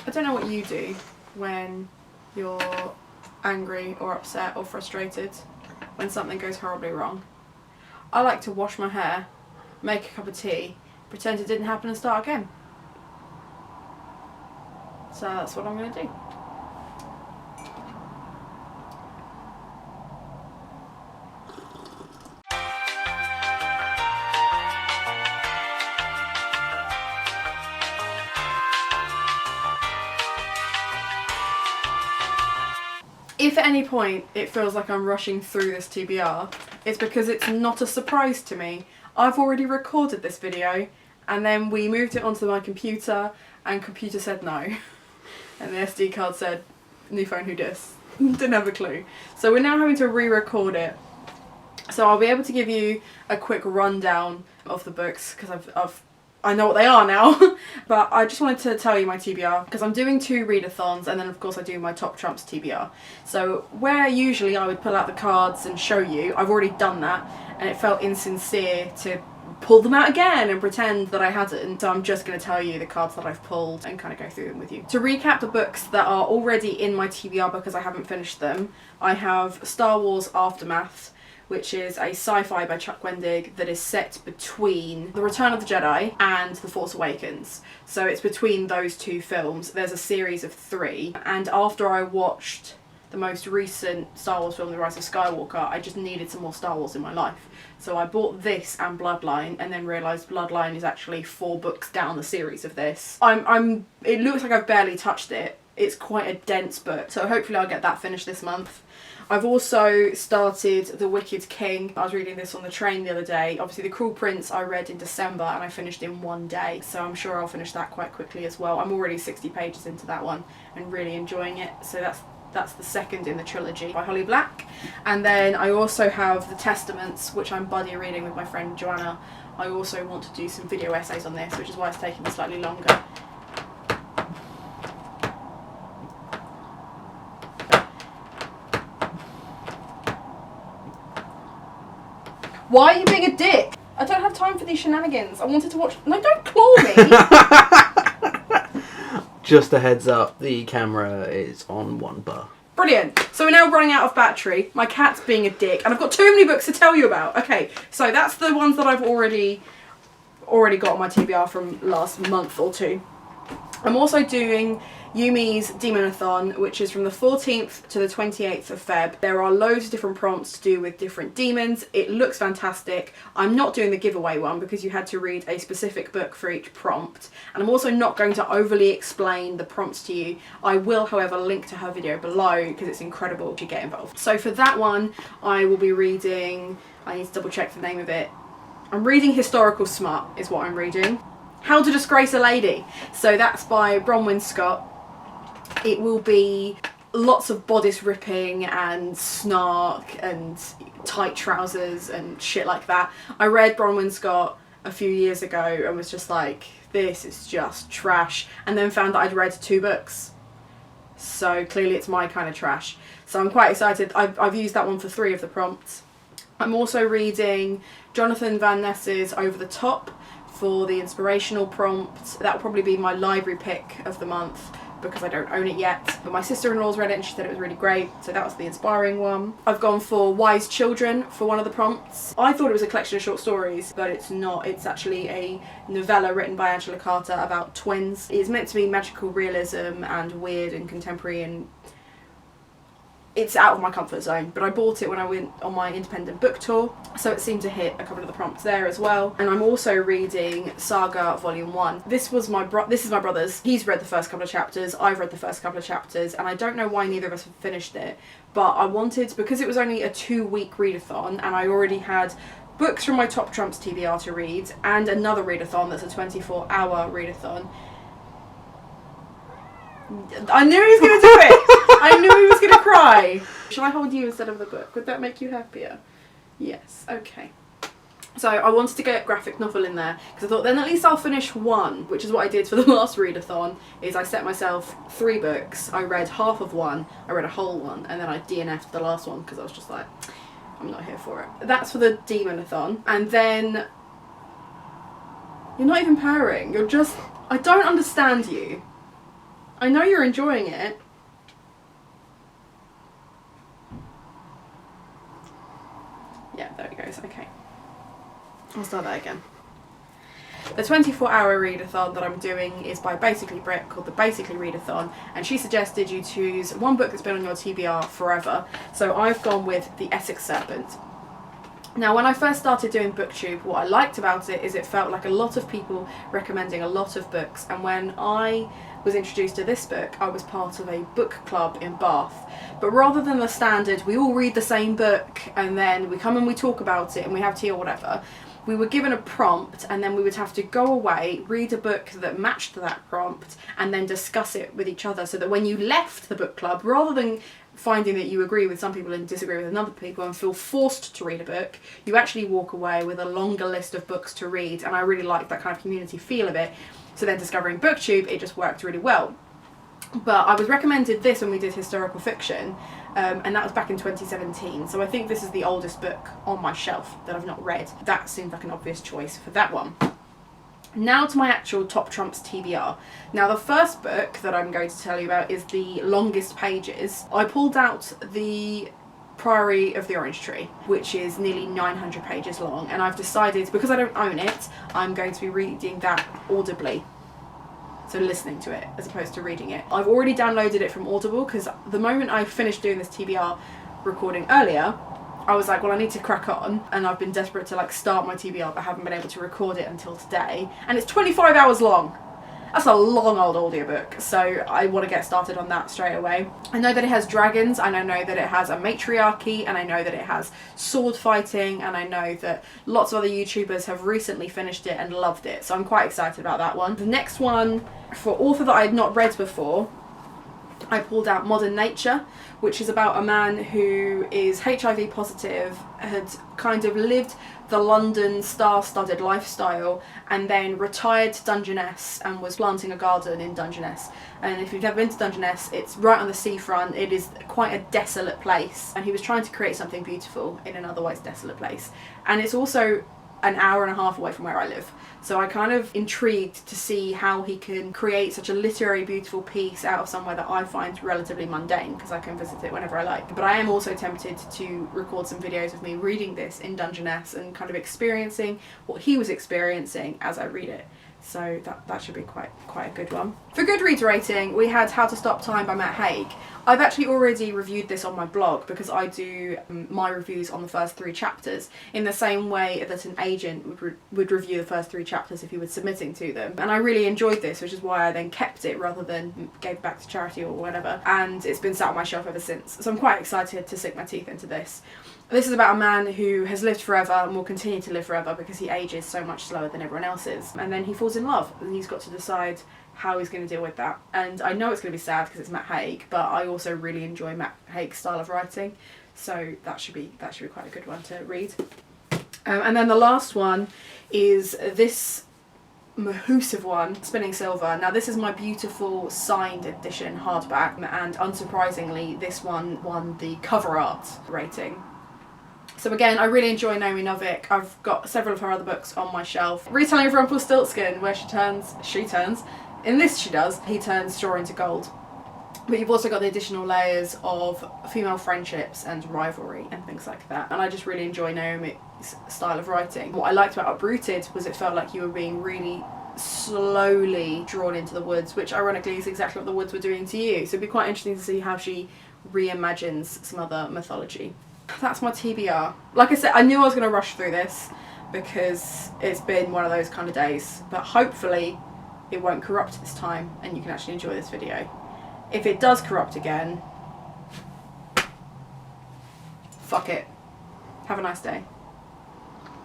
I don't know what you do when you're angry or upset or frustrated, when something goes horribly wrong. I like to wash my hair, make a cup of tea, pretend it didn't happen and start again. So that's what I'm going to do. If at any point it feels like I'm rushing through this TBR, it's because it's not a surprise to me. I've already recorded this video and then we moved it onto my computer and computer said no. And the SD card said, new phone, who dis? Didn't have a clue. So we're now having to re-record it. So I'll be able to give you a quick rundown of the books because I know what they are now. But I just wanted to tell you my TBR because I'm doing 2 readathons and then of course I do my top Trumps TBR. So where usually I would pull out the cards and show you, I've already done that and it felt insincere to pull them out again and pretend that I hadn't. So I'm just going to tell you the cards that I've pulled and kind of go through them with you. To recap the books that are already in my TBR because I haven't finished them, I have Star Wars Aftermath, which is a sci-fi by Chuck Wendig that is set between The Return of the Jedi and The Force Awakens. So it's between those 2 films. There's a series of 3, and after I watched the most recent Star Wars film, The Rise of Skywalker, I just needed some more Star Wars in my life. So I bought this and Bloodline, and then realised Bloodline is actually 4 books down the series of this. It looks like I've barely touched it. It's quite a dense book, so hopefully I'll get that finished this month. I've also started The Wicked King. I was reading this on the train the other day. Obviously The Cruel Prince I read in December and I finished in 1 day, so I'm sure I'll finish that quite quickly as well. I'm already 60 pages into that one and really enjoying it, so that's the second in the trilogy by Holly Black. And then I also have The Testaments, which I'm buddy reading with my friend Joanna. I also want to do some video essays on this, which is why it's taking me slightly longer. Why are you being a dick? I don't have time for these shenanigans. I wanted to watch... No, don't claw me! Just a heads up, the camera is on 1 bar. Brilliant. So we're now running out of battery. My cat's being a dick. And I've got too many books to tell you about. Okay, so that's the ones that I've already got on my TBR from last month or 2. I'm also doing Yumi's Demonathon, which is from the 14th to the 28th of Feb. There are loads of different prompts to do with different demons. It looks fantastic. I'm not doing the giveaway one because you had to read a specific book for each prompt. And I'm also not going to overly explain the prompts to you. I will, however, link to her video below because it's incredible to get involved. So for that one, I will be reading, I need to double check the name of it. I'm reading Historical Smut is what I'm reading. How to Disgrace a Lady. So that's by Bronwyn Scott. It will be lots of bodice ripping and snark and tight trousers and shit like that. I read Bronwyn Scott a few years ago and was just like, this is just trash, and then found that I'd read 2 books. So clearly it's my kind of trash. So I'm quite excited. I've used that one for 3 of the prompts. I'm also reading Jonathan Van Ness's Over the Top for the inspirational prompt. That will probably be my library pick of the month because I don't own it yet. But my sister-in-law's read it and she said it was really great, so that was the inspiring one. I've gone for Wise Children for one of the prompts. I thought it was a collection of short stories, but it's not. It's actually a novella written by Angela Carter about twins. It's meant to be magical realism and weird and contemporary, and it's out of my comfort zone, but I bought it when I went on my independent book tour, so it seemed to hit a couple of the prompts there as well. And I'm also reading Saga Volume 1. This is my brother's. He's read the first couple of chapters, I've read the first couple of chapters, and I don't know why neither of us have finished it, but I wanted, because it was only a 2-week readathon, and I already had books from my Top Trumps TBR to read, and another readathon that's a 24-hour readathon. I knew he was going to do it! I knew he was going to cry! Shall I hold you instead of the book? Would that make you happier? Yes, okay. So I wanted to get graphic novel in there because I thought then at least I'll finish 1, which is what I did for the last readathon, is I set myself 3 books, I read half of 1, I read a whole one, and then I DNF'd the last one because I was just like, I'm not here for it. That's for the Demonathon. And then you're not even purring, you're just, I don't understand you. I know you're enjoying it. Yeah, there it goes. Okay. I'll start that again. The 24-hour readathon that I'm doing is by Basically Brit, called the Basically Readathon, and she suggested you choose one book that's been on your TBR forever, so I've gone with The Essex Serpent. Now, when I first started doing BookTube, what I liked about it is it felt like a lot of people recommending a lot of books, and when I was introduced to this book, I was part of a book club in Bath. But rather than the standard, we all read the same book and then we come and we talk about it and we have tea or whatever, we were given a prompt and then we would have to go away, read a book that matched that prompt, and then discuss it with each other, so that when you left the book club, rather than finding that you agree with some people and disagree with other people and feel forced to read a book, you actually walk away with a longer list of books to read, and I really like that kind of community feel of it. So then discovering BookTube, it just worked really well. But I was recommended this when we did historical fiction, and that was back in 2017, so I think this is the oldest book on my shelf that I've not read. That seemed like an obvious choice for that one. Now to my actual top Trumps TBR. Now, the first book that I'm going to tell you about is the longest pages. I pulled out the Priory of the Orange Tree, which is nearly 900 pages long, and I've decided, because I don't own it, I'm going to be reading that audibly. So listening to it as opposed to reading it. I've already downloaded it from Audible, because the moment I finished doing this TBR recording earlier, I was like, well, I need to crack on, and I've been desperate to like start my TBR but haven't been able to record it until today, and it's 25 hours long. That's a long old audiobook, so I want to get started on that straight away. I know that it has dragons, and I know that it has a matriarchy, and I know that it has sword fighting, and I know that lots of other YouTubers have recently finished it and loved it, so I'm quite excited about that one. The next one, for author that I had not read before, I pulled out Modern Nature, which is about a man who is HIV positive, had kind of lived the London star-studded lifestyle, and then retired to Dungeness and was planting a garden in Dungeness. And if you've never been to Dungeness, it's right on the seafront. It is quite a desolate place, and he was trying to create something beautiful in an otherwise desolate place. And it's also an hour and a half away from where I live. So I kind of intrigued to see how he can create such a literary beautiful piece out of somewhere that I find relatively mundane, because I can visit it whenever I like. But I am also tempted to record some videos of me reading this in Dungeness and kind of experiencing what he was experiencing as I read it. So that should be quite a good one. For Goodreads rating, we had How to Stop Time by Matt Haig. I've actually already reviewed this on my blog, because I do my reviews on the first 3 chapters in the same way that an agent would review the first 3 chapters if he was submitting to them. And I really enjoyed this, which is why I then kept it rather than gave it back to charity or whatever. And it's been sat on my shelf ever since. So I'm quite excited to sink my teeth into this. This is about a man who has lived forever and will continue to live forever because he ages so much slower than everyone else is. And then he falls in love, and he's got to decide how he's going to deal with that. And I know it's going to be sad because it's Matt Haig, but I also really enjoy Matt Haig's style of writing, so that should be quite a good one to read. And then the last one is this mahoosive one, Spinning Silver. Now, this is my beautiful signed edition hardback, and unsurprisingly this one won the cover art rating. So again, I really enjoy Naomi Novik. I've got several of her other books on my shelf. Retelling of Rumpelstiltskin, where she turns, in this she does, he turns straw into gold. But you've also got the additional layers of female friendships and rivalry and things like that. And I just really enjoy Naomi's style of writing. What I liked about Uprooted was it felt like you were being really slowly drawn into the woods, which ironically is exactly what the woods were doing to you. So it'd be quite interesting to see how she reimagines some other mythology. That's my TBR. Like I said, I knew I was going to rush through this because it's been one of those kind of days, but hopefully it won't corrupt this time and you can actually enjoy this video. If it does corrupt again, fuck it. Have a nice day.